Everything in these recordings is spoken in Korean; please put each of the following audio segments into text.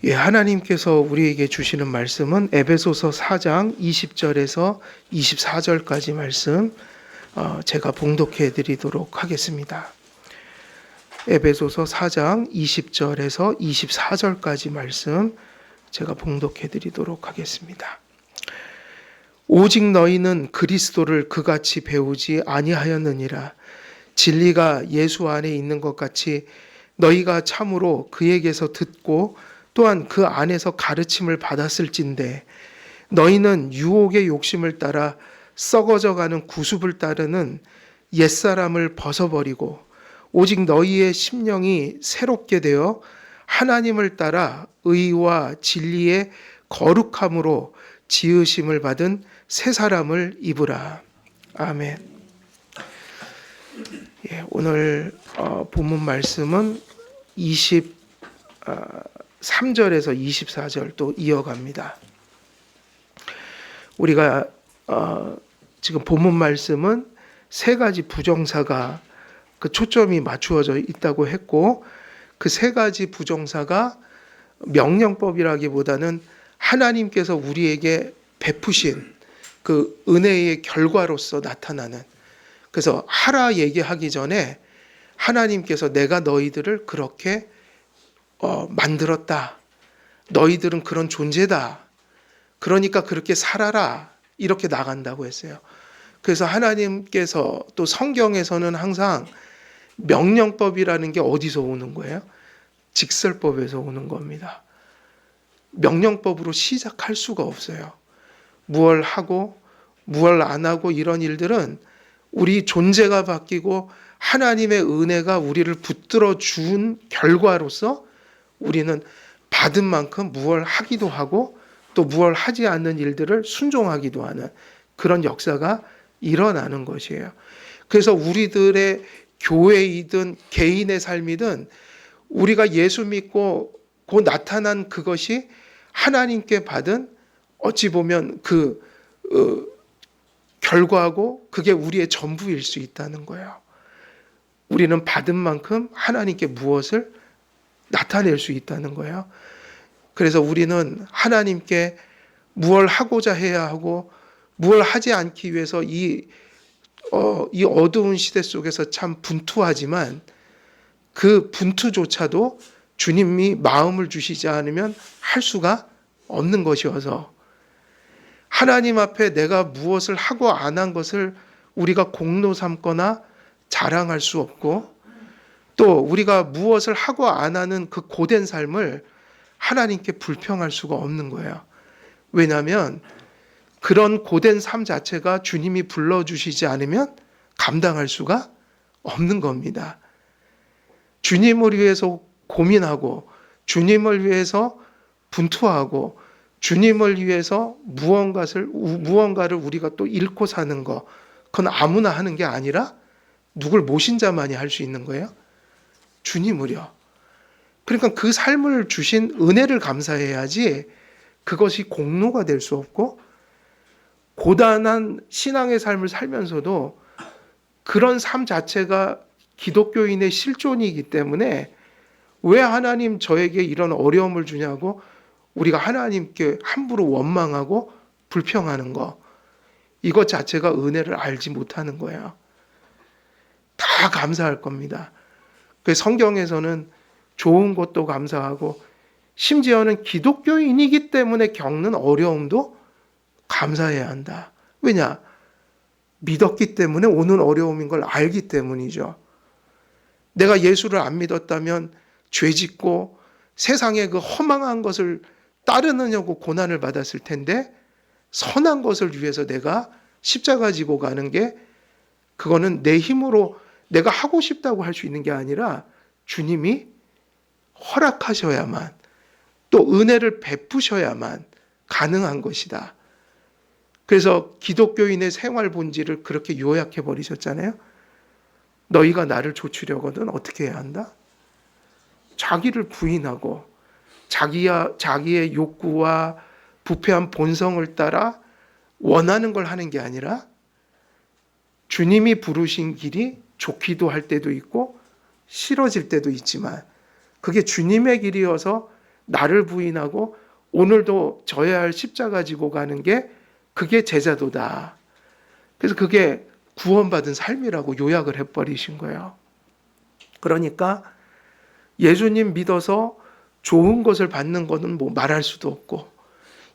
예, 하나님께서 우리에게 주시는 말씀은 에베소서 4장 20절에서 24절까지 말씀 제가 봉독해 드리도록 하겠습니다. 에베소서 4장 20절에서 24절까지 말씀 제가 봉독해 드리도록 하겠습니다. 오직 너희는 그리스도를 그같이 배우지 아니하였느니라. 진리가 예수 안에 있는 것 같이 너희가 참으로 그에게서 듣고 또한 그 안에서 가르침을 받았을진데 너희는 유혹의 욕심을 따라 썩어져가는 구습을 따르는 옛사람을 벗어버리고 오직 너희의 심령이 새롭게 되어 하나님을 따라 의와 진리의 거룩함으로 지으심을 받은 새 사람을 입으라. 아멘. 예, 오늘 본문 말씀은 23절에서 24절 또 이어갑니다. 우리가 지금 본문 말씀은 세 가지 부정사가 그 초점이 맞추어져 있다고 했고, 그 세 가지 부정사가 명령법이라기보다는 하나님께서 우리에게 베푸신 그 은혜의 결과로서 나타나는, 그래서 하라 얘기하기 전에 하나님께서 내가 너희들을 그렇게 만들었다. 너희들은 그런 존재다. 그러니까 그렇게 살아라. 이렇게 나간다고 했어요. 그래서 하나님께서 또 성경에서는 항상 명령법이라는 게 어디서 오는 거예요? 직설법에서 오는 겁니다. 명령법으로 시작할 수가 없어요. 무얼 하고 무얼 안 하고 이런 일들은 우리 존재가 바뀌고 하나님의 은혜가 우리를 붙들어 준 결과로서 우리는 받은 만큼 무얼 하기도 하고 또 무얼 하지 않는 일들을 순종하기도 하는 그런 역사가 일어나는 것이에요. 그래서 우리들의 교회이든 개인의 삶이든 우리가 예수 믿고 곧 나타난 그것이 하나님께 받은 어찌 보면 그 결과고 그게 우리의 전부일 수 있다는 거예요. 우리는 받은 만큼 하나님께 무엇을 나타낼 수 있다는 거예요. 그래서 우리는 하나님께 무엇을 하고자 해야 하고 무엇을 하지 않기 위해서 이 어두운 시대 속에서 참 분투하지만 그 분투조차도 주님이 마음을 주시지 않으면 할 수가 없는 것이어서 하나님 앞에 내가 무엇을 하고 안 한 것을 우리가 공로 삼거나 자랑할 수 없고 또 우리가 무엇을 하고 안 하는 그 고된 삶을 하나님께 불평할 수가 없는 거예요. 왜냐하면 그런 고된 삶 자체가 주님이 불러주시지 않으면 감당할 수가 없는 겁니다. 주님을 위해서 고민하고 주님을 위해서 분투하고 주님을 위해서 무언가를 우리가 또 잃고 사는 거, 그건 아무나 하는 게 아니라 누굴 모신 자만이 할 수 있는 거예요? 주님을요. 그러니까 그 삶을 주신 은혜를 감사해야지 그것이 공로가 될 수 없고 고단한 신앙의 삶을 살면서도 그런 삶 자체가 기독교인의 실존이기 때문에 왜 하나님 저에게 이런 어려움을 주냐고 우리가 하나님께 함부로 원망하고 불평하는 거, 이것 자체가 은혜를 알지 못하는 거예요. 다 감사할 겁니다. 그래서 성경에서는 좋은 것도 감사하고 심지어는 기독교인이기 때문에 겪는 어려움도 감사해야 한다. 왜냐? 믿었기 때문에 오는 어려움인 걸 알기 때문이죠. 내가 예수를 안 믿었다면 죄짓고 세상의 그 허망한 것을 따르느냐고 고난을 받았을 텐데 선한 것을 위해서 내가 십자가 지고 가는 게 그거는 내 힘으로 내가 하고 싶다고 할 수 있는 게 아니라 주님이 허락하셔야만 또 은혜를 베푸셔야만 가능한 것이다. 그래서 기독교인의 생활 본질을 그렇게 요약해 버리셨잖아요. 너희가 나를 좇으려거든 어떻게 해야 한다? 자기를 부인하고 자기의 욕구와 부패한 본성을 따라 원하는 걸 하는 게 아니라 주님이 부르신 길이 좋기도 할 때도 있고 싫어질 때도 있지만 그게 주님의 길이어서 나를 부인하고 오늘도 져야 할 십자가 지고 가는 게 그게 제자도다. 그래서 그게 구원받은 삶이라고 요약을 해버리신 거예요. 그러니까 예수님 믿어서 좋은 것을 받는 것은 뭐 말할 수도 없고,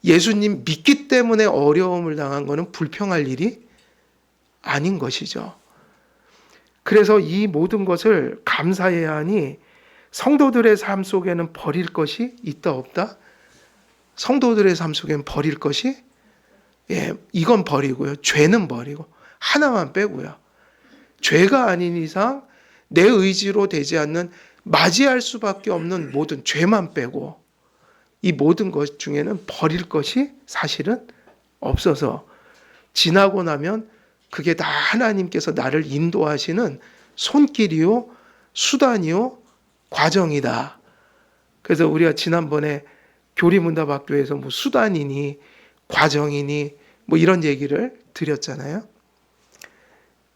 예수님 믿기 때문에 어려움을 당한 것은 불평할 일이 아닌 것이죠. 그래서 이 모든 것을 감사해야 하니 성도들의 삶 속에는 버릴 것이 있다 없다? 성도들의 삶 속에는 버릴 것이, 이건 버리고요. 죄는 버리고 하나만 빼고요. 죄가 아닌 이상 내 의지로 되지 않는 맞이할 수밖에 없는 모든 죄만 빼고 이 모든 것 중에는 버릴 것이 사실은 없어서 지나고 나면 그게 다 하나님께서 나를 인도하시는 손길이요, 수단이요, 과정이다. 그래서 우리가 지난번에 교리문답학교에서 뭐 수단이니 과정이니 뭐 이런 얘기를 드렸잖아요.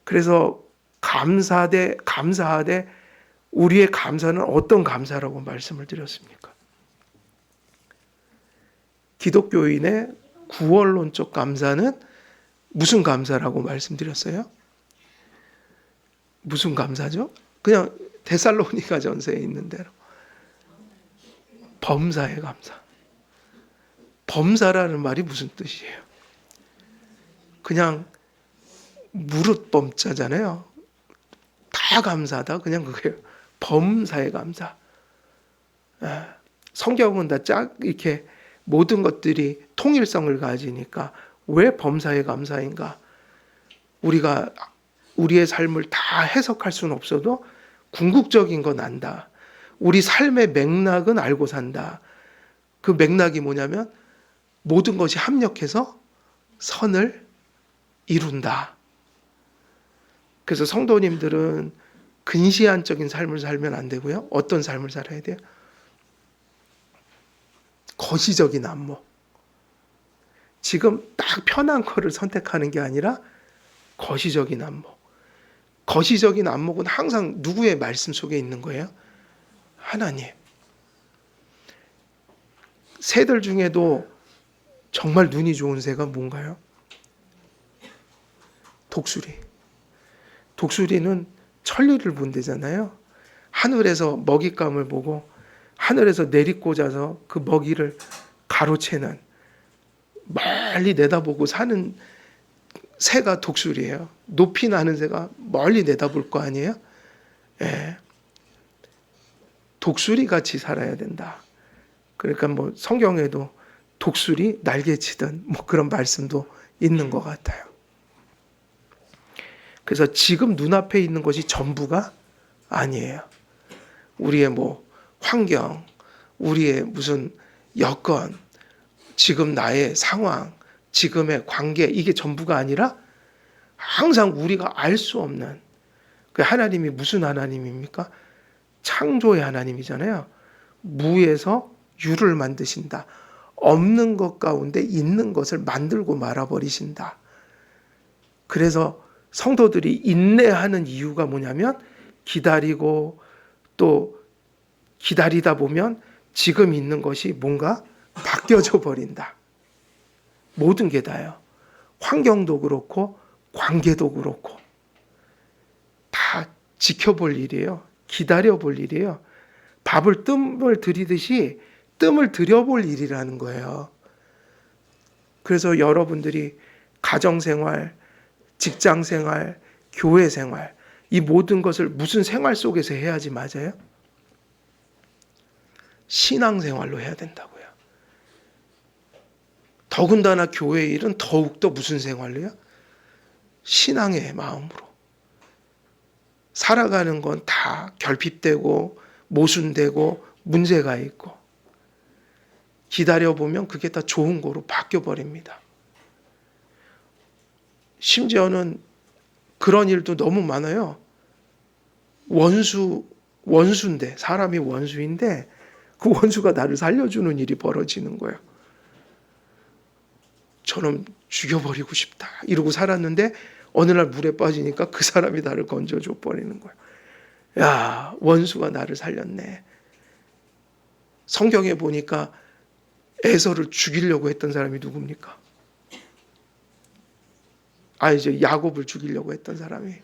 그래서 감사하되 우리의 감사는 어떤 감사라고 말씀을 드렸습니까? 기독교인의 구원론적 감사는 무슨 감사라고 말씀드렸어요? 무슨 감사죠? 그냥 데살로니가 전서에 있는 대로 범사의 감사. 범사라는 말이 무슨 뜻이에요? 그냥 무릇 범자잖아요. 다 감사하다. 그냥 그게요. 범사의 감사. 성경은 다 쫙 이렇게 모든 것들이 통일성을 가지니까 왜 범사의 감사인가? 우리가 우리의 삶을 다 해석할 수는 없어도 궁극적인 건 안다. 우리 삶의 맥락은 알고 산다. 그 맥락이 뭐냐면 모든 것이 합력해서 선을 이룬다. 그래서 성도님들은 근시안적인 삶을 살면 안 되고요. 어떤 삶을 살아야 돼요? 거시적인 안목. 지금 딱 편한 거를 선택하는 게 아니라 거시적인 안목. 거시적인 안목은 항상 누구의 말씀 속에 있는 거예요? 하나님. 새들 중에도 정말 눈이 좋은 새가 뭔가요? 독수리. 독수리는 천리를 본대잖아요. 하늘에서 먹잇감을 보고 하늘에서 내리꽂아서 그 먹이를 가로채는, 멀리 내다보고 사는 새가 독수리예요. 높이 나는 새가 멀리 내다볼 거 아니에요? 독수리 같이 살아야 된다. 그러니까 뭐 성경에도 독수리 날개치던 뭐 그런 말씀도 있는 것 같아요. 그래서 지금 눈앞에 있는 것이 전부가 아니에요. 우리의 뭐 환경, 우리의 무슨 여건, 지금 나의 상황, 지금의 관계, 이게 전부가 아니라 항상 우리가 알 수 없는, 그 하나님이 무슨 하나님입니까? 창조의 하나님이잖아요. 무에서 유를 만드신다. 없는 것 가운데 있는 것을 만들고 말아버리신다. 그래서 성도들이 인내하는 이유가 뭐냐면 기다리고 또 기다리다 보면 지금 있는 것이 뭔가 바뀌어져 버린다. 모든 게 다요. 환경도 그렇고 관계도 그렇고 다 지켜볼 일이에요. 기다려볼 일이에요. 밥을 뜸을 들이듯이 뜸을 들여볼 일이라는 거예요. 그래서 여러분들이 가정생활, 직장생활, 교회생활, 이 모든 것을 무슨 생활 속에서 해야지 맞아요? 신앙생활로 해야 된다고요. 더군다나 교회 일은 더욱더 무슨 생활로요? 신앙의 마음으로. 살아가는 건 다 결핍되고 모순되고 문제가 있고 기다려보면 그게 다 좋은 거로 바뀌어버립니다. 심지어는 그런 일도 너무 많아요. 원수인데, 사람이 원수인데 그 원수가 나를 살려주는 일이 벌어지는 거예요. 저놈 죽여버리고 싶다 이러고 살았는데 어느 날 물에 빠지니까 그 사람이 나를 건져줘 버리는 거예요. 야, 원수가 나를 살렸네. 성경에 보니까 에서를 죽이려고 했던 사람이 누굽니까? 이제 야곱을 죽이려고 했던 사람이.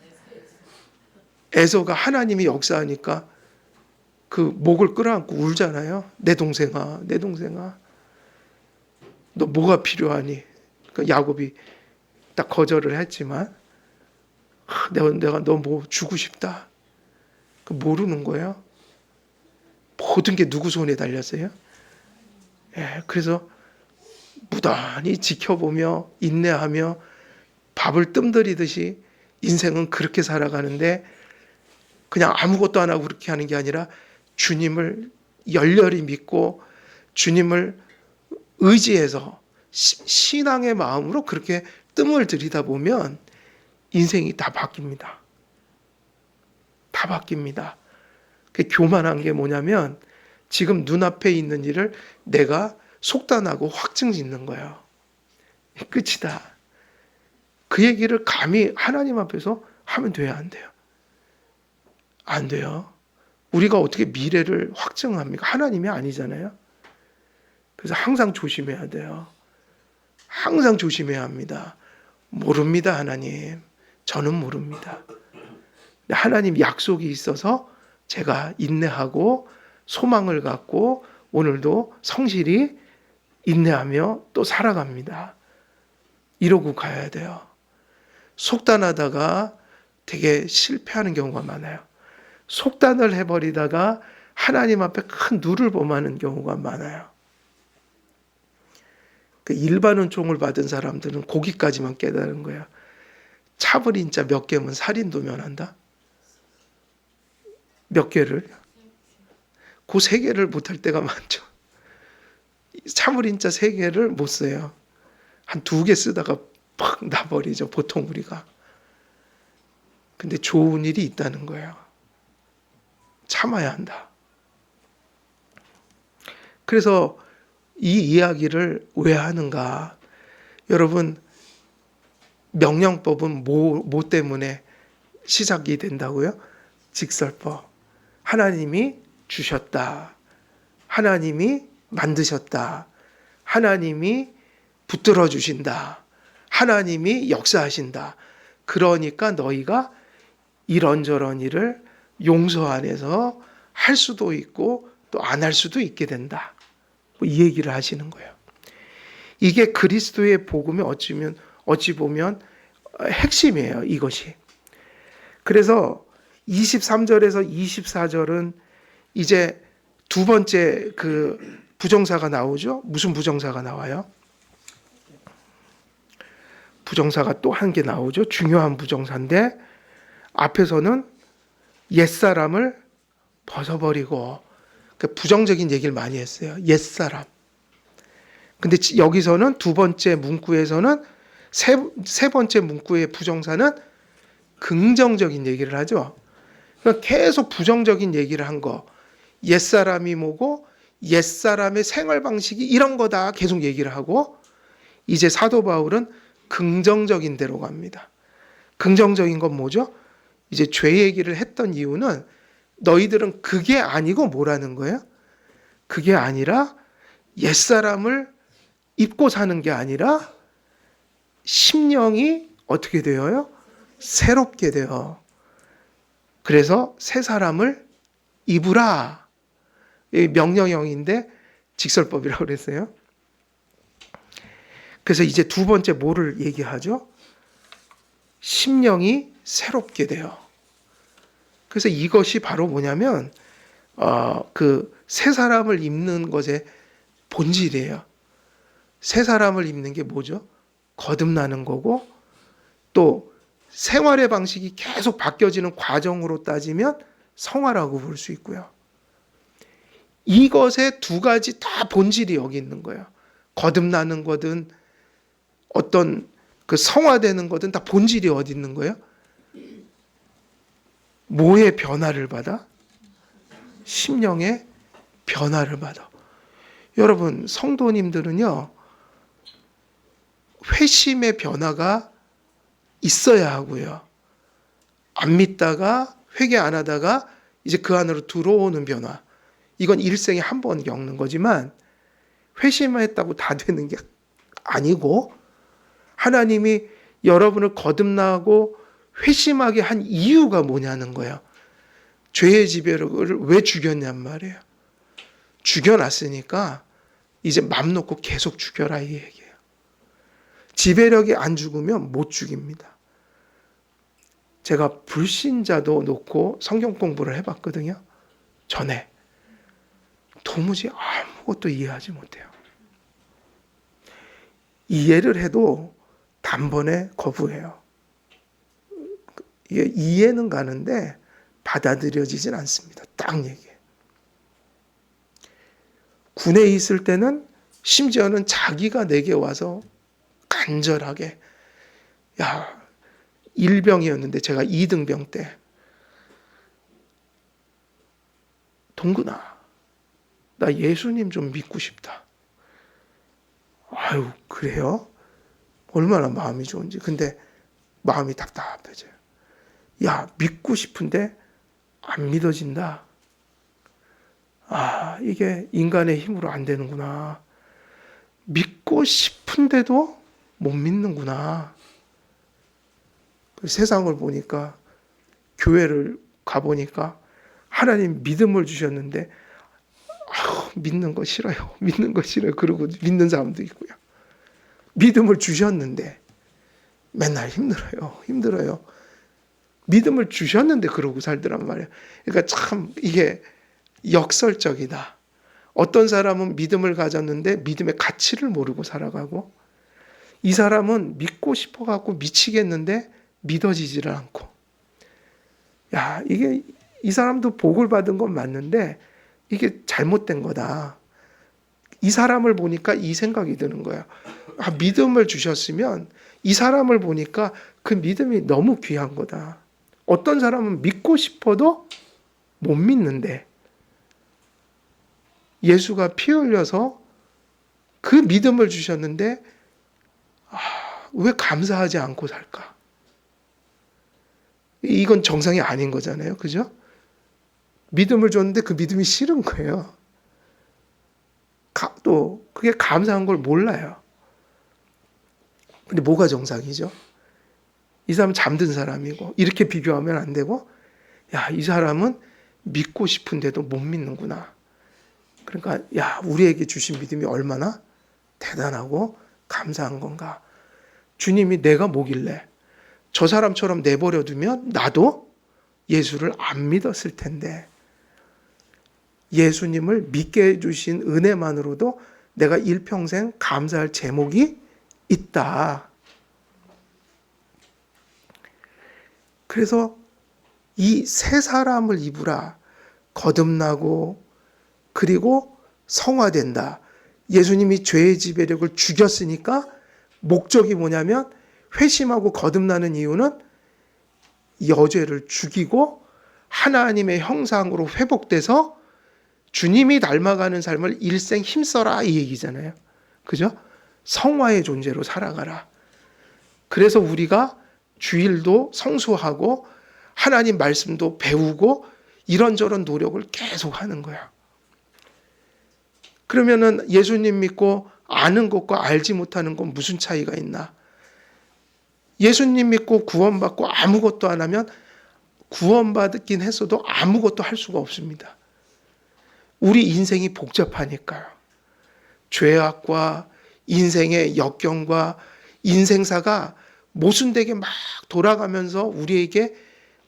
에서가 하나님이 역사하니까 그 목을 끌어안고 울잖아요. 내 동생아, 내 동생아, 너 뭐가 필요하니? 그 야곱이 딱 거절을 했지만 내가 너 뭐 주고 싶다. 그 모르는 거예요. 모든 게 누구 손에 달렸어요? 그래서 무단히 지켜보며 인내하며 밥을 뜸들이듯이 인생은 그렇게 살아가는데 그냥 아무것도 안 하고 그렇게 하는 게 아니라 주님을 열렬히 믿고 주님을 의지해서 신앙의 마음으로 그렇게 뜸을 들이다 보면 인생이 다 바뀝니다. 다 바뀝니다. 그 교만한 게 뭐냐면 지금 눈앞에 있는 일을 내가 속단하고 확증 짓는 거예요. 끝이다. 그 얘기를 감히 하나님 앞에서 하면 돼요, 안 돼요? 안 돼요. 우리가 어떻게 미래를 확증합니까? 하나님이 아니잖아요. 그래서 항상 조심해야 돼요. 항상 조심해야 합니다. 모릅니다, 하나님. 저는 모릅니다. 하나님 약속이 있어서 제가 인내하고 소망을 갖고 오늘도 성실히 인내하며 또 살아갑니다. 이러고 가야 돼요. 속단하다가 되게 실패하는 경우가 많아요. 속단을 해버리다가 하나님 앞에 큰 누를 범하는 경우가 많아요. 그 일반 은총을 받은 사람들은 거기까지만 깨달은 거예요. 차버린 자 몇 개면 살인도 면한다? 몇 개를? 그 세 개를 못할 때가 많죠. 차버린 자 세 개를 못 써요. 한 두 개 쓰다가 팍 나버리죠, 보통 우리가. 근데 좋은 일이 있다는 거예요. 참아야 한다. 그래서 이 이야기를 왜 하는가? 여러분, 명령법은 뭐 때문에 시작이 된다고요? 직설법. 하나님이 주셨다. 하나님이 만드셨다. 하나님이 붙들어 주신다. 하나님이 역사하신다. 그러니까 너희가 이런저런 일을 용서 안에서 할 수도 있고 또 안 할 수도 있게 된다. 이 얘기를 하시는 거예요. 이게 그리스도의 복음의 어찌 보면 핵심이에요, 이것이. 그래서 23절에서 24절은 이제 두 번째 그 부정사가 나오죠. 무슨 부정사가 나와요? 부정사가 또 한 개 나오죠. 중요한 부정사인데 앞에서는 옛사람을 벗어버리고 부정적인 얘기를 많이 했어요. 옛사람. 근데 여기서는 두 번째 문구에서는 세 번째 문구의 부정사는 긍정적인 얘기를 하죠. 그러니까 계속 부정적인 얘기를 한 거. 옛사람이 뭐고 옛사람의 생활 방식이 이런 거다 계속 얘기를 하고 이제 사도 바울은 긍정적인 데로 갑니다. 긍정적인 건 뭐죠? 이제 죄 얘기를 했던 이유는 너희들은 그게 아니고 뭐라는 거예요? 그게 아니라 옛사람을 입고 사는 게 아니라 심령이 어떻게 되어요? 새롭게 돼요. 그래서 새 사람을 입으라. 명령형인데 직설법이라고 그랬어요. 그래서 이제 두 번째 뭐를 얘기하죠? 심령이 새롭게 돼요. 그래서 이것이 바로 뭐냐면 그 새 사람을 입는 것의 본질이에요. 새 사람을 입는 게 뭐죠? 거듭나는 거고 또 생활의 방식이 계속 바뀌어지는 과정으로 따지면 성화라고 볼 수 있고요. 이것의 두 가지 다 본질이 여기 있는 거예요. 거듭나는 거든 어떤 그 성화되는 거든 다 본질이 어디 있는 거예요? 뭐의 변화를 받아? 심령의 변화를 받아. 여러분, 성도님들은요, 회심의 변화가 있어야 하고요. 안 믿다가 회개 안 하다가 이제 그 안으로 들어오는 변화. 이건 일생에 한 번 겪는 거지만 회심했다고 다 되는 게 아니고 하나님이 여러분을 거듭나고 회심하게 한 이유가 뭐냐는 거예요. 죄의 지배력을 왜 죽였냔 말이에요. 죽여놨으니까 이제 맘 놓고 계속 죽여라 이 얘기예요. 지배력이 안 죽으면 못 죽입니다. 제가 불신자도 놓고 성경 공부를 해봤거든요. 전에. 도무지 아무것도 이해하지 못해요. 이해를 해도 단번에 거부해요. 이게 이해는 가는데 받아들여지진 않습니다. 딱 얘기해요. 군에 있을 때는 심지어는 자기가 내게 와서 간절하게, 야, 1병이었는데 제가 2등병 때, 동근아, 나 예수님 좀 믿고 싶다. 아유, 그래요? 얼마나 마음이 좋은지. 근데 마음이 답답해져요. 야, 믿고 싶은데 안 믿어진다. 아, 이게 인간의 힘으로 안 되는구나. 믿고 싶은데도 못 믿는구나. 세상을 보니까, 교회를 가보니까 하나님 믿음을 주셨는데 믿는 거 싫어요. 믿는 거 싫어요. 그러고 믿는 사람도 있고요. 믿음을 주셨는데 맨날 힘들어요. 믿음을 주셨는데 그러고 살더란 말이에요. 그러니까 참 이게 역설적이다. 어떤 사람은 믿음을 가졌는데 믿음의 가치를 모르고 살아가고, 이 사람은 믿고 싶어갖고 미치겠는데 믿어지지를 않고, 야, 이게 이 사람도 복을 받은 건 맞는데 이게 잘못된 거다. 이 사람을 보니까 이 생각이 드는 거예요. 아, 믿음을 주셨으면 이 사람을 보니까 그 믿음이 너무 귀한 거다. 어떤 사람은 믿고 싶어도 못 믿는데 예수가 피 흘려서 그 믿음을 주셨는데 왜 감사하지 않고 살까? 이건 정상이 아닌 거잖아요. 그죠? 믿음을 줬는데 그 믿음이 싫은 거예요. 또 그게 감사한 걸 몰라요. 근데 뭐가 정상이죠? 이 사람은 잠든 사람이고, 이렇게 비교하면 안 되고, 야, 이 사람은 믿고 싶은데도 못 믿는구나. 그러니까 야, 우리에게 주신 믿음이 얼마나 대단하고 감사한 건가. 주님이 내가 뭐길래 저 사람처럼 내버려 두면 나도 예수를 안 믿었을 텐데, 예수님을 믿게 해주신 은혜만으로도 내가 일평생 감사할 제목이 있다. 그래서 이 새 사람을 입으라. 거듭나고 그리고 성화된다. 예수님이 죄의 지배력을 죽였으니까 목적이 뭐냐면, 회심하고 거듭나는 이유는 여죄를 죽이고 하나님의 형상으로 회복돼서 주님이 닮아가는 삶을 일생 힘써라 이 얘기잖아요. 그죠? 성화의 존재로 살아가라. 그래서 우리가 주일도 성수하고 하나님 말씀도 배우고 이런저런 노력을 계속 하는 거야. 그러면은 예수님 믿고 아는 것과 알지 못하는 건 무슨 차이가 있나? 예수님 믿고 구원받고 아무것도 안 하면 구원받긴 했어도 아무것도 할 수가 없습니다. 우리 인생이 복잡하니까요. 죄악과 인생의 역경과 인생사가 모순되게 막 돌아가면서 우리에게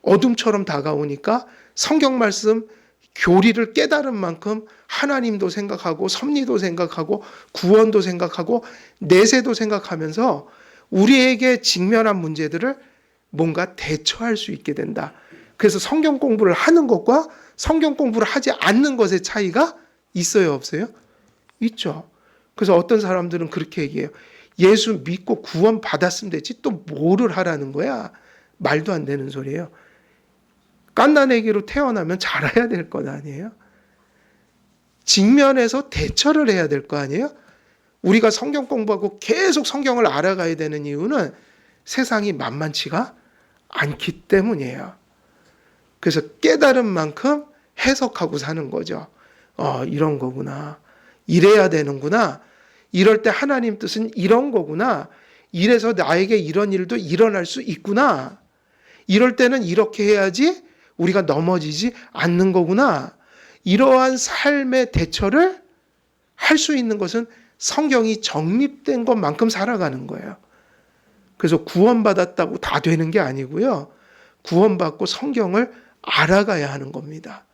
어둠처럼 다가오니까 성경 말씀 교리를 깨달은 만큼 하나님도 생각하고 섭리도 생각하고 구원도 생각하고 내세도 생각하면서 우리에게 직면한 문제들을 뭔가 대처할 수 있게 된다. 그래서 성경 공부를 하는 것과 성경 공부를 하지 않는 것의 차이가 있어요, 없어요? 있죠. 그래서 어떤 사람들은 그렇게 얘기해요. 예수 믿고 구원 받았으면 되지 또 뭐를 하라는 거야? 말도 안 되는 소리예요. 갓난아기로 태어나면 자라야 될 것 아니에요? 직면해서 대처를 해야 될 거 아니에요? 우리가 성경 공부하고 계속 성경을 알아가야 되는 이유는 세상이 만만치가 않기 때문이에요. 그래서 깨달은 만큼 해석하고 사는 거죠. 이런 거구나. 이래야 되는구나. 이럴 때 하나님 뜻은 이런 거구나. 이래서 나에게 이런 일도 일어날 수 있구나. 이럴 때는 이렇게 해야지 우리가 넘어지지 않는 거구나. 이러한 삶의 대처를 할 수 있는 것은 성경이 정립된 것만큼 살아가는 거예요. 그래서 구원받았다고 다 되는 게 아니고요. 구원받고 성경을 알아가야 하는 겁니다.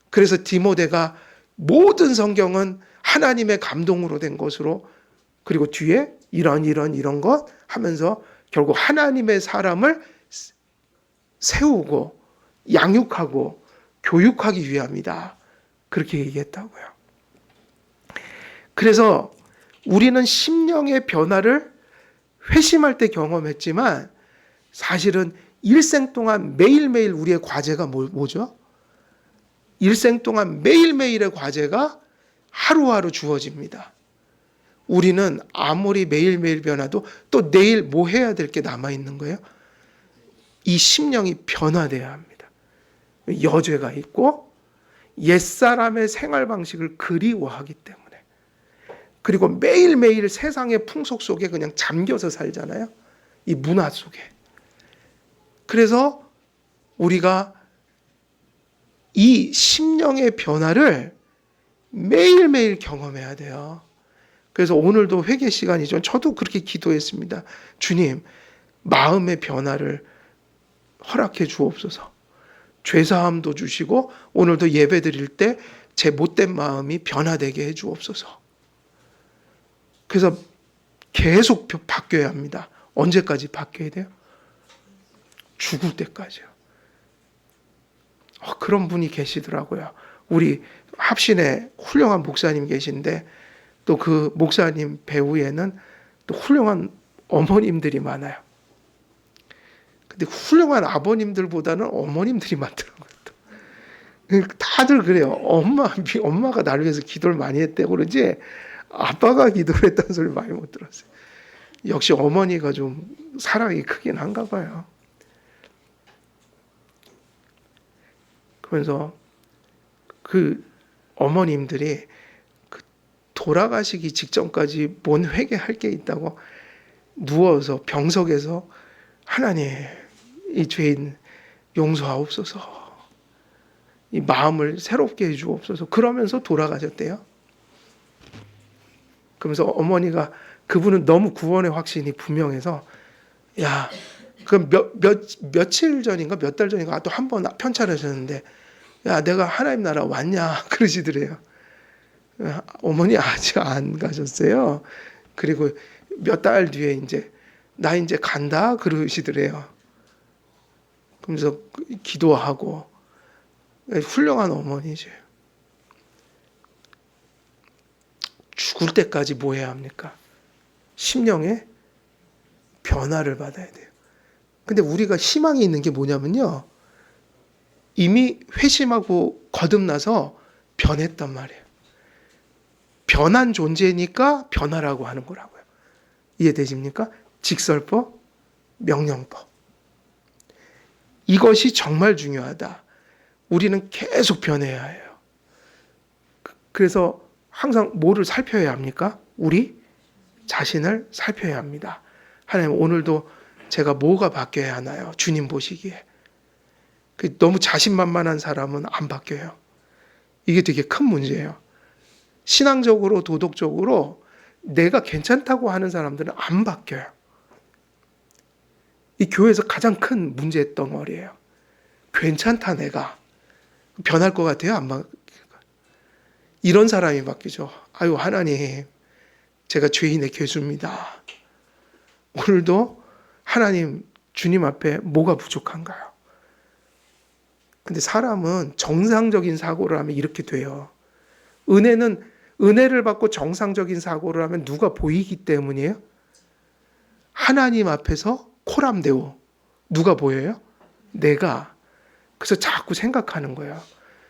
그래서 디모데가 모든 성경은 하나님의 감동으로 된 것으로, 그리고 뒤에 이런 것 하면서 결국 하나님의 사람을 세우고 양육하고 교육하기 위함이다. 그렇게 얘기했다고요. 그래서 우리는 심령의 변화를 회심할 때 경험했지만 사실은 일생 동안 매일매일 우리의 과제가 뭐죠? 일생 동안 매일매일의 과제가 하루하루 주어집니다. 우리는 아무리 매일매일 변화도 또 내일 뭐 해야 될 게 남아있는 거예요? 이 심령이 변화돼야 합니다. 여죄가 있고 옛사람의 생활 방식을 그리워하기 때문에, 그리고 매일매일 세상의 풍속 속에 그냥 잠겨서 살잖아요. 이 문화 속에. 그래서 우리가 이 심령의 변화를 매일매일 경험해야 돼요. 그래서 오늘도 회개 시간이죠. 저도 그렇게 기도했습니다. 주님, 마음의 변화를 허락해 주옵소서. 죄사함도 주시고 오늘도 예배 드릴 때 제 못된 마음이 변화되게 해 주옵소서. 그래서 계속 바뀌어야 합니다. 언제까지 바뀌어야 돼요? 죽을 때까지요. 그런 분이 계시더라고요. 우리 합신에 훌륭한 목사님 계신데 또 그 목사님 배후에는 또 훌륭한 어머님들이 많아요. 근데 훌륭한 아버님들보다는 어머님들이 많더라고요. 다들 그래요. 엄마가 나를 위해서 기도를 많이 했대고 그러지 아빠가 기도를 했다는 소리 많이 못 들었어요. 역시 어머니가 좀 사랑이 크긴 한가 봐요. 그러면서 그 어머님들이 돌아가시기 직전까지 뭔 회개할 게 있다고 누워서 병석에서 하나님, 이 죄인 용서하옵소서, 이 마음을 새롭게 해주옵소서, 그러면서 돌아가셨대요. 그러면서 어머니가, 그분은 너무 구원의 확신이 분명해서, 야, 그 며칠 전인가 몇 달 전인가 또 한 번 편찮으셨는데, 야, 내가 하나님 나라 왔냐 그러시더래요. 어머니 아직 안 가셨어요. 그리고 몇 달 뒤에 나 이제 간다 그러시더래요. 그러면서 기도하고, 훌륭한 어머니죠. 죽을 때까지 뭐 해야 합니까? 심령의 변화를 받아야 돼요. 근데 우리가 희망이 있는 게 뭐냐면요, 이미 회심하고 거듭나서 변했단 말이에요. 변한 존재니까 변화라고 하는 거라고요. 이해되십니까? 직설법, 명령법. 이것이 정말 중요하다. 우리는 계속 변해야 해요. 그래서 항상 뭐를 살펴야 합니까? 우리 자신을 살펴야 합니다. 하나님, 오늘도 제가 뭐가 바뀌어야 하나요? 주님 보시기에. 너무 자신만만한 사람은 안 바뀌어요. 이게 되게 큰 문제예요. 신앙적으로, 도덕적으로 내가 괜찮다고 하는 사람들은 안 바뀌어요. 이 교회에서 가장 큰 문제 덩어리예요. 괜찮다, 내가. 변할 것 같아요? 안 바뀔까요? 이런 사람이 바뀌죠. 아유, 하나님, 제가 죄인의 괴수입니다. 오늘도 하나님, 주님 앞에 뭐가 부족한가요? 근데 사람은 정상적인 사고를 하면 이렇게 돼요. 은혜를 받고 정상적인 사고를 하면 누가 보이기 때문이에요? 하나님 앞에서 코람데오. 누가 보여요? 내가. 그래서 자꾸 생각하는 거예요.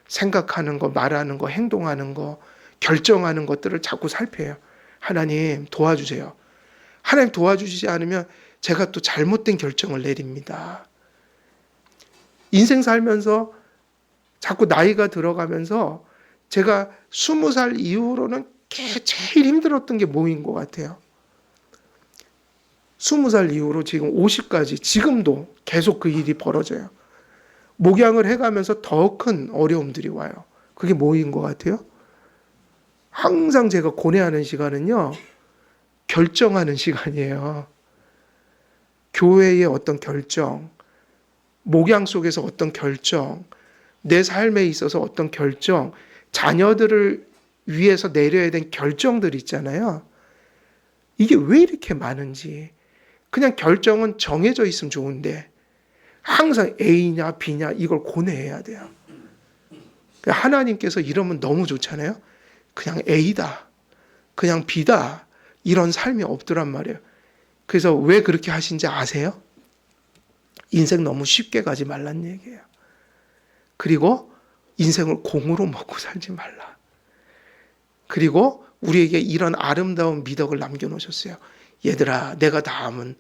생각하는 거, 말하는 거, 행동하는 거, 결정하는 것들을 자꾸 살펴요. 하나님 도와주세요. 하나님 도와주시지 않으면 제가 또 잘못된 결정을 내립니다. 인생 살면서 자꾸 나이가 들어가면서 제가 20살 이후로는 제일 힘들었던 게 뭐인 것 같아요? 20살 이후로 지금 50까지 지금도 계속 그 일이 벌어져요. 목양을 해가면서 더 큰 어려움들이 와요. 그게 뭐인 것 같아요? 항상 제가 고뇌하는 시간은요, 결정하는 시간이에요. 교회의 어떤 결정, 목양 속에서 어떤 결정, 내 삶에 있어서 어떤 결정, 자녀들을 위해서 내려야 될 결정들 있잖아요. 이게 왜 이렇게 많은지. 그냥 결정은 정해져 있으면 좋은데 항상 A냐 B냐 이걸 고뇌해야 돼요. 하나님께서 이러면 너무 좋잖아요. 그냥 A다, 그냥 B다, 이런 삶이 없더란 말이에요. 그래서 왜 그렇게 하신지 아세요? 인생 너무 쉽게 가지 말란 얘기예요. 그리고 인생을 공으로 먹고 살지 말라. 그리고 우리에게 이런 아름다운 미덕을 남겨놓으셨어요. 얘들아, 내가 다음은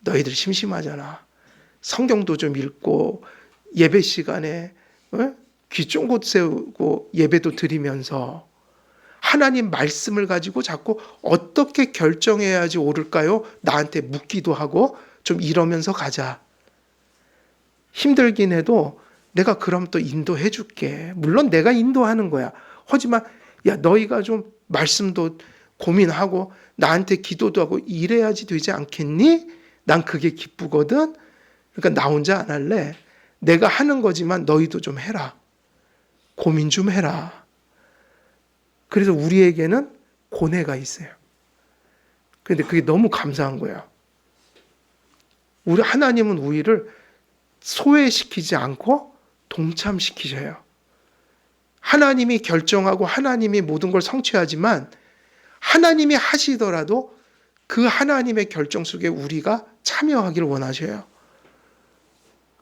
너희들 심심하잖아. 성경도 좀 읽고 예배 시간에 귀 쫑긋 세우고 예배도 드리면서 하나님 말씀을 가지고 자꾸 어떻게 결정해야지 옳을까요? 나한테 묻기도 하고 좀 이러면서 가자. 힘들긴 해도 내가 그럼 또 인도해 줄게. 물론 내가 인도하는 거야. 하지만 야, 너희가 좀 말씀도 고민하고 나한테 기도도 하고 이래야지 되지 않겠니? 난 그게 기쁘거든. 그러니까 나 혼자 안 할래. 내가 하는 거지만 너희도 좀 해라. 고민 좀 해라. 그래서 우리에게는 고뇌가 있어요. 그런데 그게 너무 감사한 거예요. 우리 하나님은 우리를 소외시키지 않고 동참시키셔요. 하나님이 결정하고 하나님이 모든 걸 성취하지만 하나님이 하시더라도 그 하나님의 결정 속에 우리가 참여하기를 원하셔요.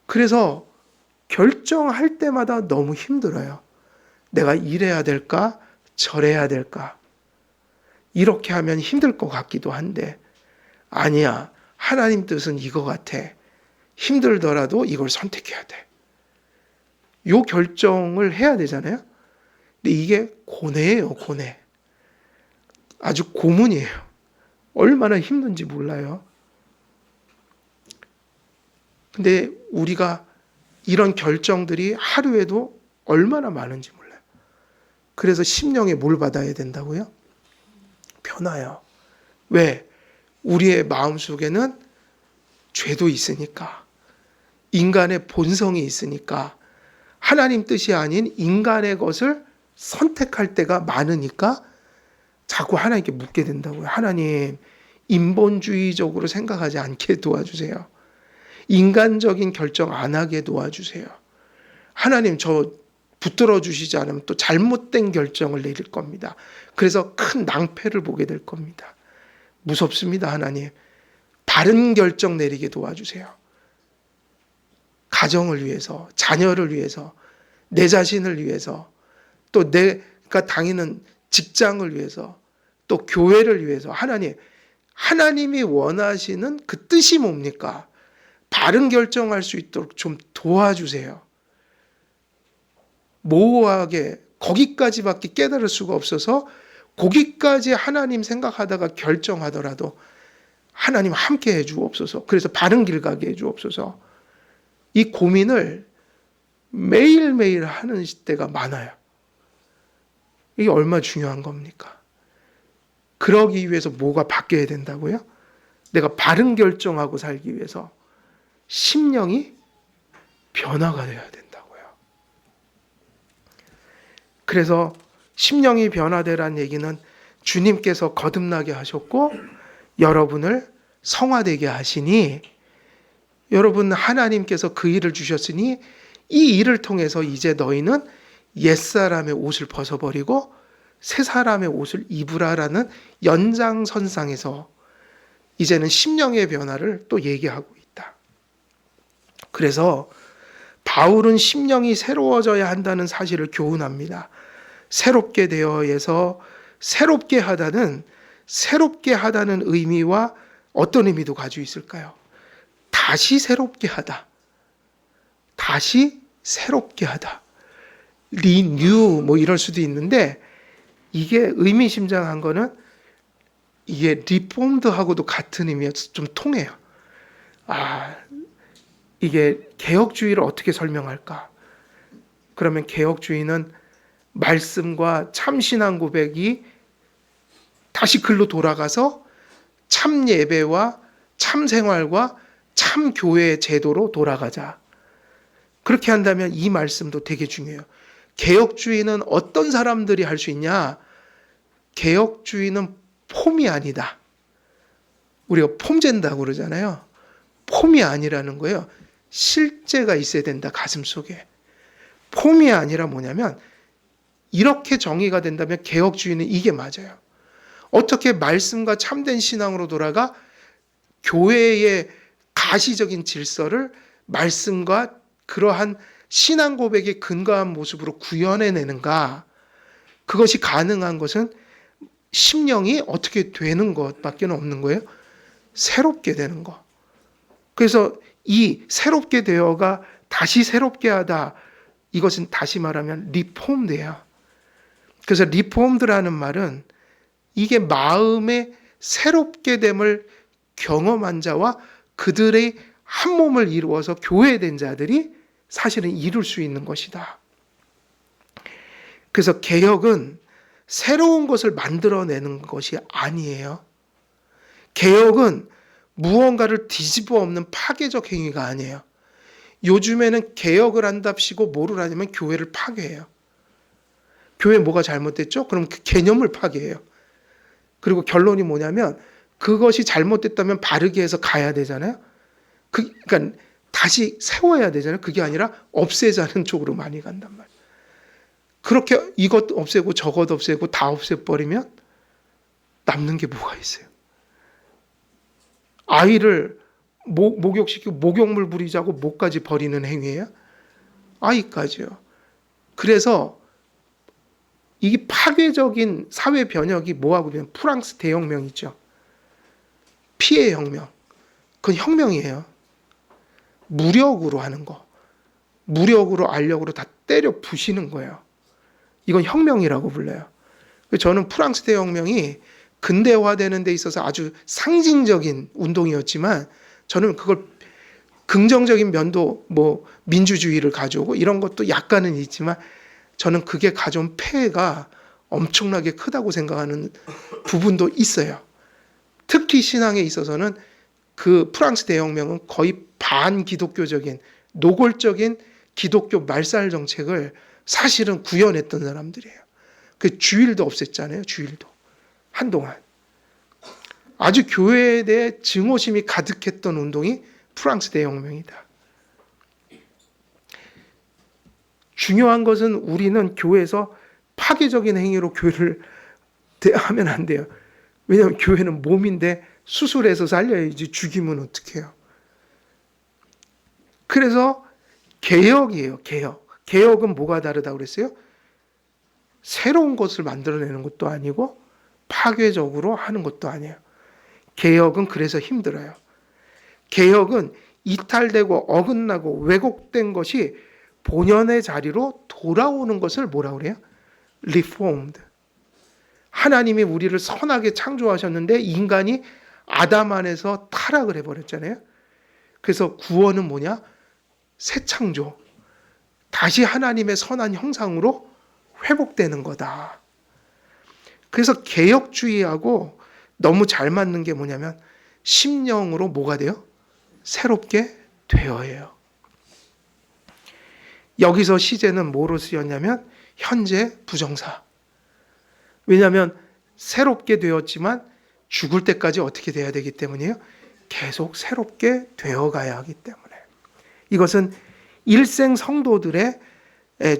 그래서 결정할 때마다 너무 힘들어요. 내가 이래야 될까? 저래야 될까? 이렇게 하면 힘들 것 같기도 한데 아니야. 하나님 뜻은 이거 같아. 힘들더라도 이걸 선택해야 돼. 요 결정을 해야 되잖아요. 근데 이게 고뇌예요, 고뇌. 아주 고문이에요. 얼마나 힘든지 몰라요. 근데 우리가 이런 결정들이 하루에도 얼마나 많은지 몰라요. 그래서 심령에 뭘 받아야 된다고요? 변화요. 왜? 우리의 마음속에는 죄도 있으니까. 인간의 본성이 있으니까. 하나님 뜻이 아닌 인간의 것을 선택할 때가 많으니까 자꾸 하나님께 묻게 된다고요. 하나님, 인본주의적으로 생각하지 않게 도와주세요. 인간적인 결정 안 하게 도와주세요. 하나님, 저 붙들어 주시지 않으면 또 잘못된 결정을 내릴 겁니다. 그래서 큰 낭패를 보게 될 겁니다. 무섭습니다, 하나님. 바른 결정 내리게 도와주세요. 가정을 위해서, 자녀를 위해서, 내 자신을 위해서, 또 내가 다니는 직장을 위해서, 또 교회를 위해서 하나님, 하나님이 원하시는 그 뜻이 뭡니까? 바른 결정할 수 있도록 좀 도와주세요. 모호하게 거기까지밖에 깨달을 수가 없어서 거기까지 하나님 생각하다가 결정하더라도 하나님 함께 해 주옵소서. 그래서 바른 길 가게 해 주옵소서. 이 고민을 매일매일 하는 때가 많아요. 이게 얼마나 중요한 겁니까? 그러기 위해서 뭐가 바뀌어야 된다고요? 내가 바른 결정하고 살기 위해서 심령이 변화가 되어야 된다고요. 그래서 심령이 변화되라는 얘기는 주님께서 거듭나게 하셨고 여러분을 성화되게 하시니 여러분 하나님께서 그 일을 주셨으니 이 일을 통해서 이제 너희는 옛사람의 옷을 벗어버리고 새 사람의 옷을 입으라라는 연장선상에서 이제는 심령의 변화를 또 얘기하고 있다. 그래서 바울은 심령이 새로워져야 한다는 사실을 교훈합니다. 새롭게 되어서 새롭게 하다는 의미와 어떤 의미도 가지고 있을까요? 다시 새롭게 하다. 다시 새롭게 하다. 리뉴 뭐 이럴 수도 있는데 이게 의미심장한 거는 이게 리폼드하고도 같은 의미여서 좀 통해요. 아, 이게 개혁주의를 어떻게 설명할까? 그러면 개혁주의는 말씀과 참신앙 고백이 다시 글로 돌아가서 참 예배와 참 생활과 참 교회의 제도로 돌아가자. 그렇게 한다면 이 말씀도 되게 중요해요. 개혁주의는 어떤 사람들이 할 수 있냐? 개혁주의는 폼이 아니다. 우리가 폼젠다고 그러잖아요. 폼이 아니라는 거예요. 실제가 있어야 된다, 가슴속에. 폼이 아니라 뭐냐면 이렇게 정의가 된다면 개혁주의는 이게 맞아요. 어떻게 말씀과 참된 신앙으로 돌아가 교회의 가시적인 질서를 말씀과 그러한 신앙 고백에 근거한 모습으로 구현해내는가? 그것이 가능한 것은 심령이 어떻게 되는 것밖에 없는 거예요. 새롭게 되는 거. 그래서 이 새롭게 되어가 다시 새롭게 하다. 이것은 다시 말하면 리폼드예요. 그래서 리폼드라는 말은 이게 마음의 새롭게 됨을 경험한 자와 그들의 한 몸을 이루어서 교회된 자들이 사실은 이룰 수 있는 것이다. 그래서 개혁은 새로운 것을 만들어내는 것이 아니에요. 개혁은 무언가를 뒤집어 엎는 파괴적 행위가 아니에요. 요즘에는 개혁을 한답시고 뭐를 하냐면 교회를 파괴해요. 교회 뭐가 잘못됐죠? 그럼 그 개념을 파괴해요. 그리고 결론이 뭐냐면 그것이 잘못됐다면 바르게 해서 가야 되잖아요. 그러니까 다시 세워야 되잖아요. 그게 아니라 없애자는 쪽으로 많이 간단 말이에요. 그렇게 이것 없애고 저것 없애고 다 없애버리면 남는 게 뭐가 있어요? 아이를 목욕시키고 목욕물 부리자고 목까지 버리는 행위예요? 아이까지요. 그래서 이 파괴적인 사회 변혁이 뭐하고 보면 프랑스 대혁명 있죠. 피해 혁명. 그건 혁명이에요. 무력으로 하는 거. 무력으로 알력으로 다 때려 부시는 거예요. 이건 혁명이라고 불러요. 저는 프랑스 대혁명이 근대화되는 데 있어서 아주 상징적인 운동이었지만 저는 그걸 긍정적인 면도 뭐 민주주의를 가져오고 이런 것도 약간은 있지만 저는 그게 가져온 폐해가 엄청나게 크다고 생각하는 부분도 있어요. 특히 신앙에 있어서는 그 프랑스 대혁명은 거의 반기독교적인 노골적인 기독교 말살 정책을 사실은 구현했던 사람들이에요. 그 주일도 없앴잖아요. 주일도. 한동안. 아주 교회에 대해 증오심이 가득했던 운동이 프랑스 대혁명이다. 중요한 것은 우리는 교회에서 파괴적인 행위로 교회를 하면 안 돼요. 왜냐하면 교회는 몸인데 수술해서 살려야지 죽이면 어떡해요. 그래서 개혁이에요. 개혁. 개혁은 뭐가 다르다고 그랬어요? 새로운 것을 만들어내는 것도 아니고 파괴적으로 하는 것도 아니에요. 개혁은 그래서 힘들어요. 개혁은 이탈되고 어긋나고 왜곡된 것이 본연의 자리로 돌아오는 것을 뭐라고 그래요? Reformed. 하나님이 우리를 선하게 창조하셨는데 인간이 아담 안에서 타락을 해버렸잖아요. 그래서 구원은 뭐냐? 새 창조. 다시 하나님의 선한 형상으로 회복되는 거다. 그래서 개혁주의하고 너무 잘 맞는 게 뭐냐면 심령으로 뭐가 돼요? 새롭게 되어예요. 여기서 시제는 뭐로 쓰였냐면 현재 부정사. 왜냐하면 새롭게 되었지만 죽을 때까지 어떻게 돼야 되기 때문이에요? 계속 새롭게 되어가야 하기 때문에. 이것은 일생 성도들의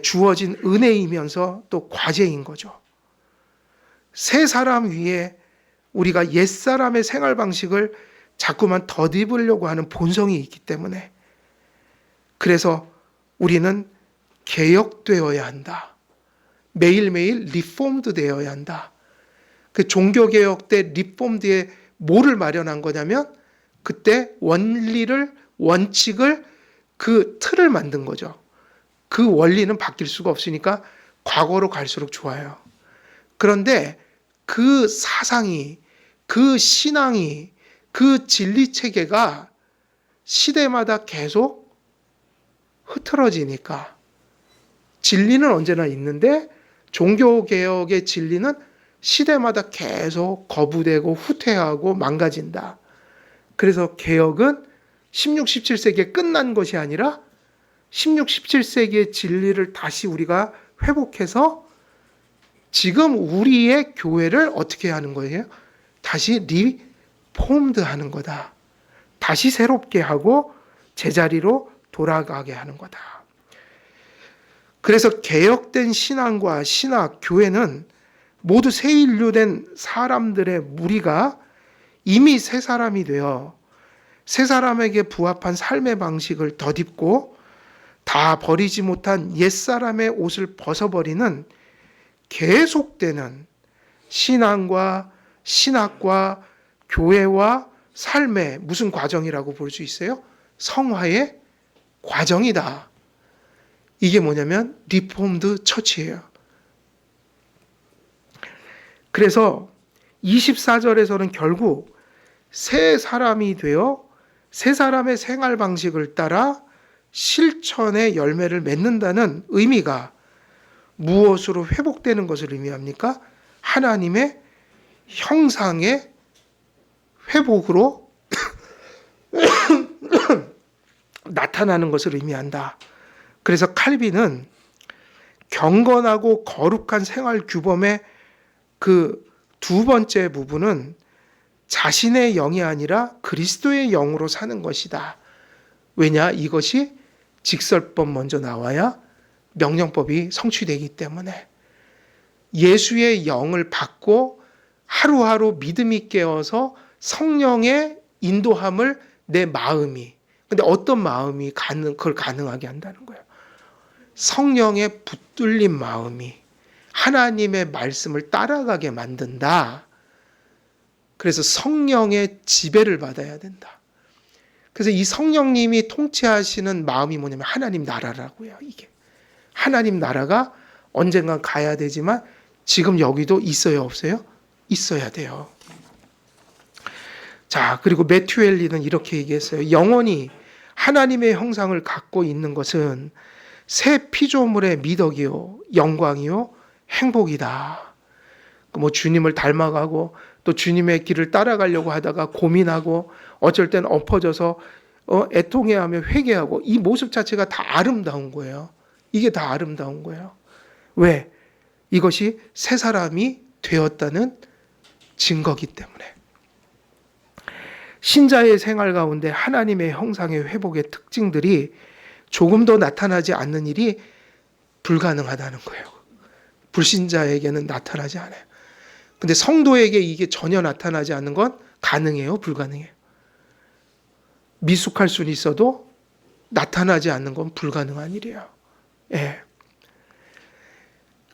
주어진 은혜이면서 또 과제인 거죠. 새 사람 위에 우리가 옛사람의 생활 방식을 자꾸만 덧입으려고 하는 본성이 있기 때문에 그래서 우리는 개혁되어야 한다. 매일매일 리폼드 되어야 한다. 그 종교개혁 때 리폼드에 뭐를 마련한 거냐면 그때 원리를 원칙을 그 틀을 만든 거죠. 그 원리는 바뀔 수가 없으니까 과거로 갈수록 좋아요. 그런데 그 사상이, 그 신앙이, 그 진리 체계가 시대마다 계속 흐트러지니까 진리는 언제나 있는데 종교개혁의 진리는 시대마다 계속 거부되고 후퇴하고 망가진다. 그래서 개혁은 16, 17세기에 끝난 것이 아니라 16, 17세기의 진리를 다시 우리가 회복해서 지금 우리의 교회를 어떻게 하는 거예요? 다시 리폼드 하는 거다. 다시 새롭게 하고 제자리로 돌아가게 하는 거다. 그래서 개혁된 신앙과 신학, 교회는 모두 새 인류된 사람들의 무리가 이미 새 사람이 되어 새 사람에게 부합한 삶의 방식을 덧입고 다 버리지 못한 옛사람의 옷을 벗어버리는 계속되는 신앙과 신학과 교회와 삶의 무슨 과정이라고 볼 수 있어요? 성화의 과정이다. 이게 뭐냐면 리폼드 처치예요. 그래서 24절에서는 결국 새 사람이 되어 새 사람의 생활 방식을 따라 실천의 열매를 맺는다는 의미가 무엇으로 회복되는 것을 의미합니까? 하나님의 형상의 회복으로 나타나는 것을 의미한다. 그래서 칼빈은 경건하고 거룩한 생활 규범의 그 두 번째 부분은 자신의 영이 아니라 그리스도의 영으로 사는 것이다. 왜냐? 이것이 직설법 먼저 나와야 명령법이 성취되기 때문에 예수의 영을 받고 하루하루 믿음이 깨어서 성령의 인도함을 내 마음이, 근데 어떤 마음이 그걸 가능하게 한다는 거예요. 성령의 붙들린 마음이 하나님의 말씀을 따라가게 만든다. 그래서 성령의 지배를 받아야 된다. 그래서 이 성령님이 통치하시는 마음이 뭐냐면 하나님 나라라고요. 이게 하나님 나라가 언젠간 가야 되지만 지금 여기도 있어요, 없어요? 있어야 돼요. 자, 그리고 매튜 헨리는 이렇게 얘기했어요. 영원히 하나님의 형상을 갖고 있는 것은 새 피조물의 미덕이요, 영광이요, 행복이다. 뭐 주님을 닮아가고 또 주님의 길을 따라가려고 하다가 고민하고 어쩔 땐 엎어져서 애통해하며 회개하고 이 모습 자체가 다 아름다운 거예요. 이게 다 아름다운 거예요. 왜? 이것이 새 사람이 되었다는 증거기 때문에. 신자의 생활 가운데 하나님의 형상의 회복의 특징들이 조금 더 나타나지 않는 일이 불가능하다는 거예요. 불신자에게는 나타나지 않아요. 근데 성도에게 이게 전혀 나타나지 않는 건 가능해요? 불가능해요? 미숙할 수는 있어도 나타나지 않는 건 불가능한 일이에요. 예.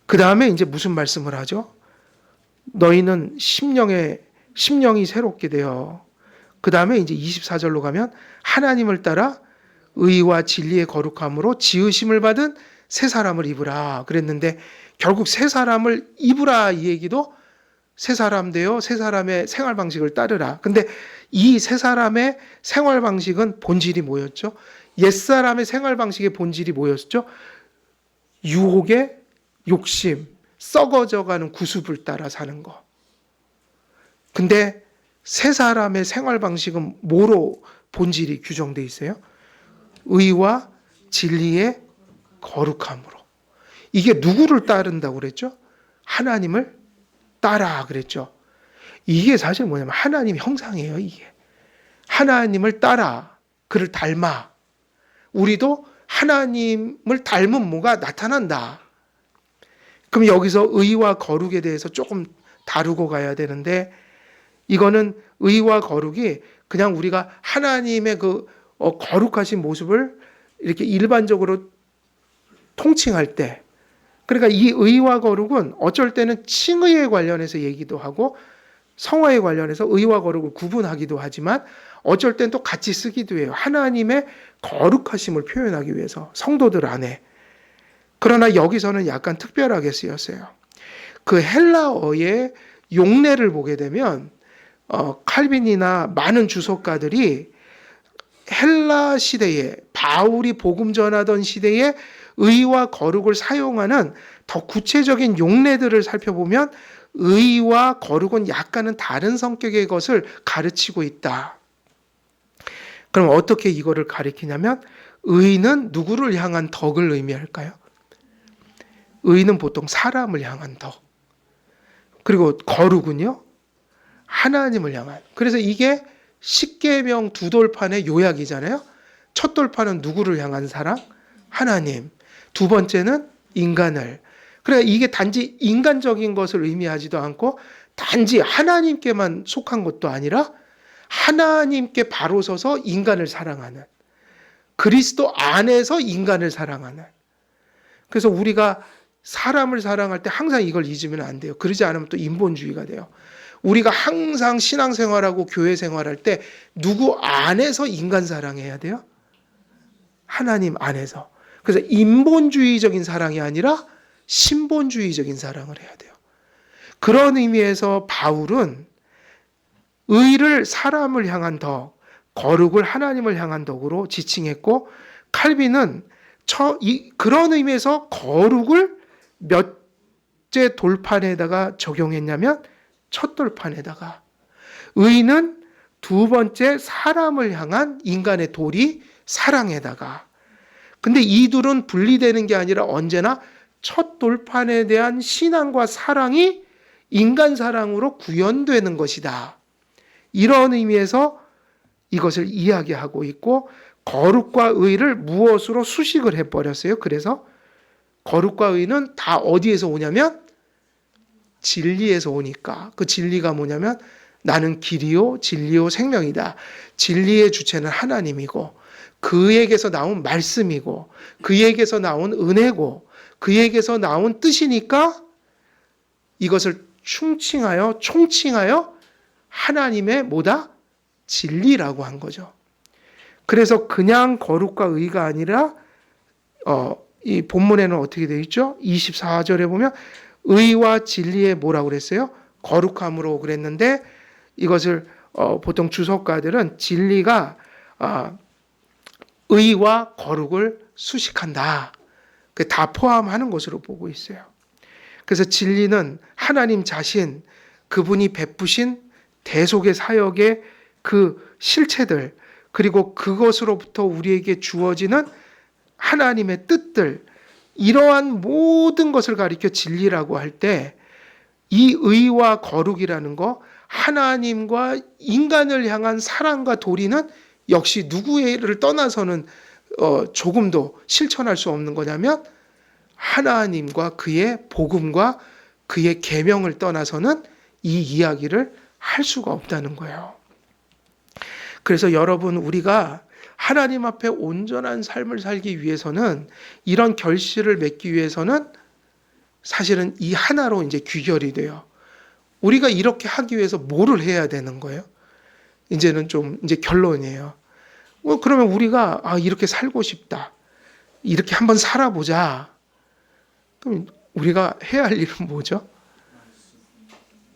그 다음에 이제 무슨 말씀을 하죠? 너희는 심령이 새롭게 되어, 그 다음에 이제 24절로 가면 하나님을 따라 의와 진리의 거룩함으로 지으심을 받은 새 사람을 입으라 그랬는데 결국 새 사람을 입으라 이 얘기도 새 사람 되어 새 사람의 생활 방식을 따르라. 근데 이 새 사람의 생활 방식은 본질이 뭐였죠? 옛 사람의 생활 방식의 본질이 뭐였죠? 유혹의 욕심, 썩어져가는 구습을 따라 사는 거. 근데 새 사람의 생활 방식은 뭐로 본질이 규정돼 있어요? 의와 진리의 거룩함으로. 이게 누구를 따른다고 그랬죠? 하나님을 따라 그랬죠. 이게 사실 뭐냐면 하나님 형상이에요. 이게 하나님을 따라, 그를 닮아. 우리도 하나님을 닮은 뭐가 나타난다. 그럼 여기서 의와 거룩에 대해서 조금 다루고 가야 되는데, 이거는 의와 거룩이 그냥 우리가 하나님의 그 거룩하신 모습을 이렇게 일반적으로 통칭할 때, 그러니까 이 의와 거룩은 어쩔 때는 칭의에 관련해서 얘기도 하고 성화에 관련해서 의와 거룩을 구분하기도 하지만 어쩔 땐 또 같이 쓰기도 해요. 하나님의 거룩하심을 표현하기 위해서 성도들 안에. 그러나 여기서는 약간 특별하게 쓰였어요. 그 헬라어의 용례를 보게 되면 칼빈이나 많은 주석가들이 헬라 시대에 바울이 복음 전하던 시대에 의와 거룩을 사용하는 더 구체적인 용례들을 살펴보면 의와 거룩은 약간은 다른 성격의 것을 가르치고 있다. 그럼 어떻게 이거를 가리키냐면 의는 누구를 향한 덕을 의미할까요? 의는 보통 사람을 향한 덕. 그리고 거룩은요? 하나님을 향한. 그래서 이게 십계명 두 돌판의 요약이잖아요. 첫 돌판은 누구를 향한 사랑? 하나님. 두 번째는 인간을. 그래 이게 단지 인간적인 것을 의미하지도 않고 단지 하나님께만 속한 것도 아니라 하나님께 바로 서서 인간을 사랑하는, 그리스도 안에서 인간을 사랑하는. 그래서 우리가 사람을 사랑할 때 항상 이걸 잊으면 안 돼요. 그러지 않으면 또 인본주의가 돼요. 우리가 항상 신앙생활하고 교회 생활할 때 누구 안에서 인간 사랑해야 돼요? 하나님 안에서. 그래서 인본주의적인 사랑이 아니라 신본주의적인 사랑을 해야 돼요. 그런 의미에서 바울은 의를 사람을 향한 덕, 거룩을 하나님을 향한 덕으로 지칭했고, 칼빈은 그런 의미에서 거룩을 몇째 돌판에다가 적용했냐면 첫 돌판에다가, 의는 두 번째 사람을 향한 인간의 도리 사랑에다가. 근데 이 둘은 분리되는 게 아니라 언제나 첫 돌판에 대한 신앙과 사랑이 인간 사랑으로 구현되는 것이다. 이런 의미에서 이것을 이야기하고 있고, 거룩과 의를 무엇으로 수식을 해버렸어요. 그래서 거룩과 의는 다 어디에서 오냐면 진리에서 오니까. 그 진리가 뭐냐면 나는 길이요 진리요 생명이다. 진리의 주체는 하나님이고 그에게서 나온 말씀이고 그에게서 나온 은혜고 그에게서 나온 뜻이니까 이것을 총칭하여 하나님의 뭐다? 진리라고 한 거죠. 그래서 그냥 거룩과 의가 아니라 이 본문에는 어떻게 되어 있죠? 24절에 보면 의와 진리에 뭐라고 그랬어요? 거룩함으로 그랬는데 이것을 보통 주석가들은 진리가 의와 거룩을 수식한다. 다 포함하는 것으로 보고 있어요. 그래서 진리는 하나님 자신, 그분이 베푸신 대속의 사역의 그 실체들, 그리고 그것으로부터 우리에게 주어지는 하나님의 뜻들, 이러한 모든 것을 가리켜 진리라고 할 때 이 의와 거룩이라는 거, 하나님과 인간을 향한 사랑과 도리는 역시 누구를 떠나서는 조금도 실천할 수 없는 거냐면 하나님과 그의 복음과 그의 계명을 떠나서는 이 이야기를 할 수가 없다는 거예요. 그래서 여러분, 우리가 하나님 앞에 온전한 삶을 살기 위해서는, 이런 결실을 맺기 위해서는 사실은 이 하나로 이제 귀결이 돼요. 우리가 이렇게 하기 위해서 뭐를 해야 되는 거예요? 이제는 좀 이제 결론이에요. 그러면 우리가 이렇게 살고 싶다, 이렇게 한번 살아보자. 그럼 우리가 해야 할 일은 뭐죠?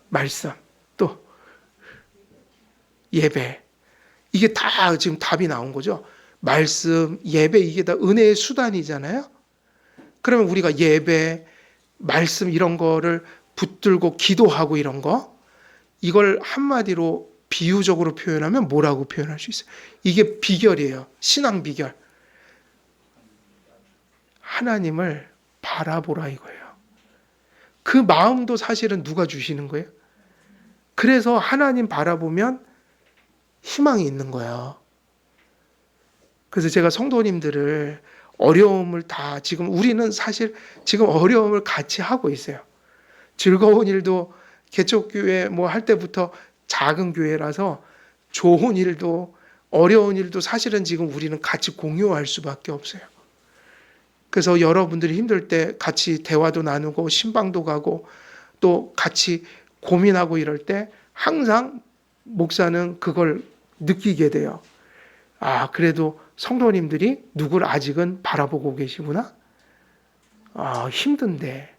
말씀, 또 예배. 이게 다 지금 답이 나온 거죠. 말씀, 예배, 이게 다 은혜의 수단이잖아요. 그러면 우리가 예배, 말씀 이런 거를 붙들고 기도하고 이런 거, 이걸 한마디로 비유적으로 표현하면 뭐라고 표현할 수 있어요? 이게 비결이에요. 신앙 비결. 하나님을 바라보라 이거예요. 그 마음도 사실은 누가 주시는 거예요? 그래서 하나님 바라보면 희망이 있는 거예요. 그래서 제가 성도님들을 어려움을 다, 지금 우리는 사실 지금 어려움을 같이 하고 있어요. 즐거운 일도 개척교회 뭐 할 때부터 작은 교회라서 좋은 일도 어려운 일도 사실은 지금 우리는 같이 공유할 수밖에 없어요. 그래서 여러분들이 힘들 때 같이 대화도 나누고 신방도 가고 또 같이 고민하고 이럴 때 항상 목사는 그걸 느끼게 돼요. 그래도 성도님들이 누구를 아직은 바라보고 계시구나. 힘든데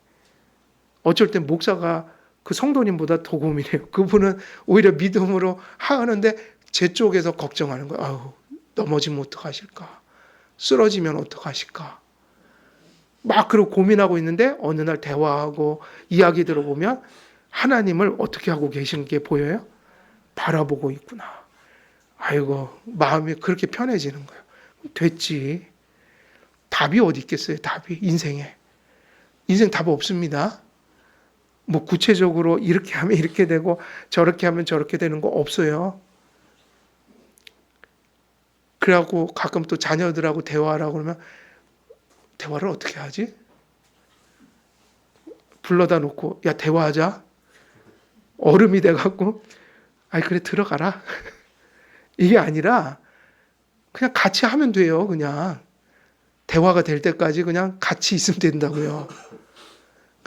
어쩔 땐 목사가 그 성도님보다 더 고민해요. 그분은 오히려 믿음으로 하는데 제 쪽에서 걱정하는 거예요. 아우, 넘어지면 어떡하실까? 쓰러지면 어떡하실까? 막 그러고 고민하고 있는데 어느 날 대화하고 이야기 들어보면 하나님을 어떻게 하고 계신 게 보여요? 바라보고 있구나. 아이고, 마음이 그렇게 편해지는 거예요. 됐지. 답이 어디 있겠어요? 답이 인생에. 인생 답 없습니다. 뭐 구체적으로 이렇게 하면 이렇게 되고 저렇게 하면 저렇게 되는 거 없어요. 그래갖고 가끔 또 자녀들하고 대화하라고 그러면 대화를 어떻게 하지? 불러다 놓고 야 대화하자. 얼음이 돼갖고 아이 그래 들어가라. 이게 아니라 그냥 같이 하면 돼요. 그냥 대화가 될 때까지 그냥 같이 있으면 된다고요.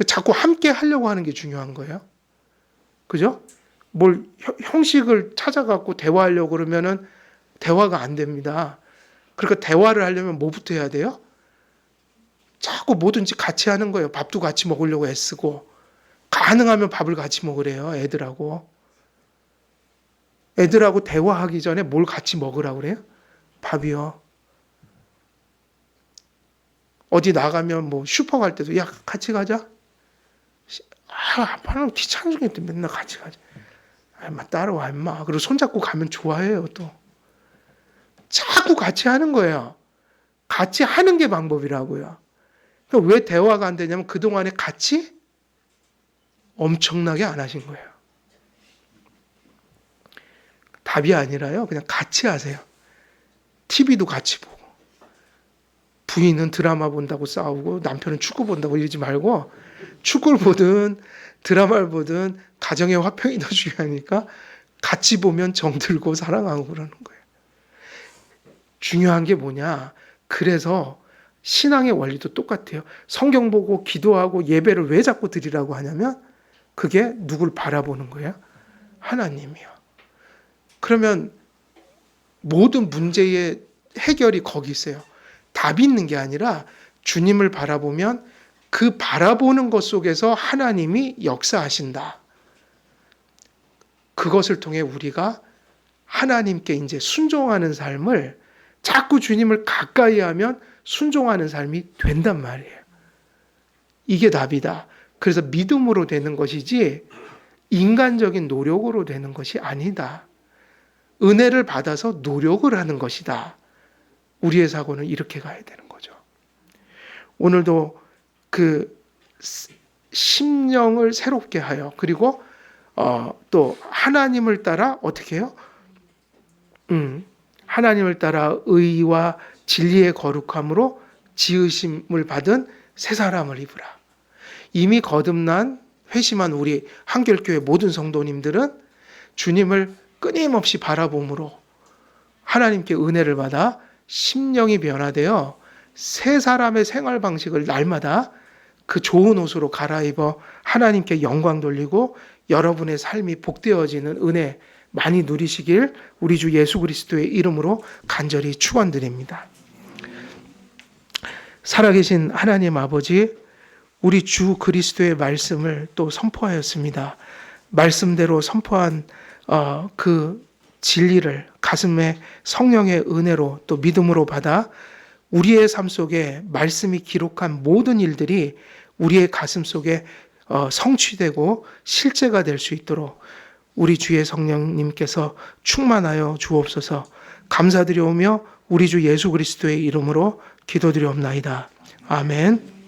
자꾸 함께 하려고 하는 게 중요한 거예요. 그죠? 뭘 형식을 찾아갖고 대화하려고 그러면은 대화가 안 됩니다. 그러니까 대화를 하려면 뭐부터 해야 돼요? 자꾸 뭐든지 같이 하는 거예요. 밥도 같이 먹으려고 애쓰고 가능하면 밥을 같이 먹으래요. 애들하고 대화하기 전에 뭘 같이 먹으라고 그래요? 밥이요. 어디 나가면 뭐 슈퍼 갈 때도 야 같이 가자. 아빠는 귀찮으겠대. 맨날 같이 가자. 엄마 따라와 임마. 그리고 손잡고 가면 좋아해요 또. 자꾸 같이 하는 거예요. 같이 하는 게 방법이라고요. 그러니까 왜 대화가 안 되냐면 그동안에 같이 엄청나게 안 하신 거예요. 답이 아니라요. 그냥 같이 하세요. TV도 같이 보고. 부인은 드라마 본다고 싸우고 남편은 축구 본다고 이러지 말고 축구를 보든 드라마를 보든 가정의 화평이 더 중요하니까 같이 보면 정들고 사랑하고 그러는 거예요. 중요한 게 뭐냐. 그래서 신앙의 원리도 똑같아요. 성경 보고 기도하고 예배를 왜 자꾸 드리라고 하냐면 그게 누굴 바라보는 거예요? 하나님이요. 그러면 모든 문제의 해결이 거기 있어요. 답이 있는 게 아니라 주님을 바라보면 그 바라보는 것 속에서 하나님이 역사하신다. 그것을 통해 우리가 하나님께 이제 순종하는 삶을 자꾸 주님을 가까이 하면 순종하는 삶이 된단 말이에요. 이게 답이다. 그래서 믿음으로 되는 것이지 인간적인 노력으로 되는 것이 아니다. 은혜를 받아서 노력을 하는 것이다. 우리의 사고는 이렇게 가야 되는 거죠. 오늘도 그 심령을 새롭게 하여 그리고 또 하나님을 따라 어떻게 해요? 하나님을 따라 의와 진리의 거룩함으로 지으심을 받은 새 사람을 입으라. 이미 거듭난 회심한 우리 한결교회 모든 성도님들은 주님을 끊임없이 바라봄으로 하나님께 은혜를 받아 심령이 변화되어 새 사람의 생활 방식을 날마다 그 좋은 옷으로 갈아입어 하나님께 영광 돌리고 여러분의 삶이 복되어지는 은혜 많이 누리시길 우리 주 예수 그리스도의 이름으로 간절히 축원드립니다. 살아계신 하나님 아버지, 우리 주 그리스도의 말씀을 또 선포하였습니다. 말씀대로 선포한 그 진리를 가슴에 성령의 은혜로 또 믿음으로 받아 우리의 삶 속에 말씀이 기록한 모든 일들이 우리의 가슴 속에 성취되고 실제가 될 수 있도록 우리 주의 성령님께서 충만하여 주옵소서. 감사드려오며 우리 주 예수 그리스도의 이름으로 기도드리옵나이다. 아멘.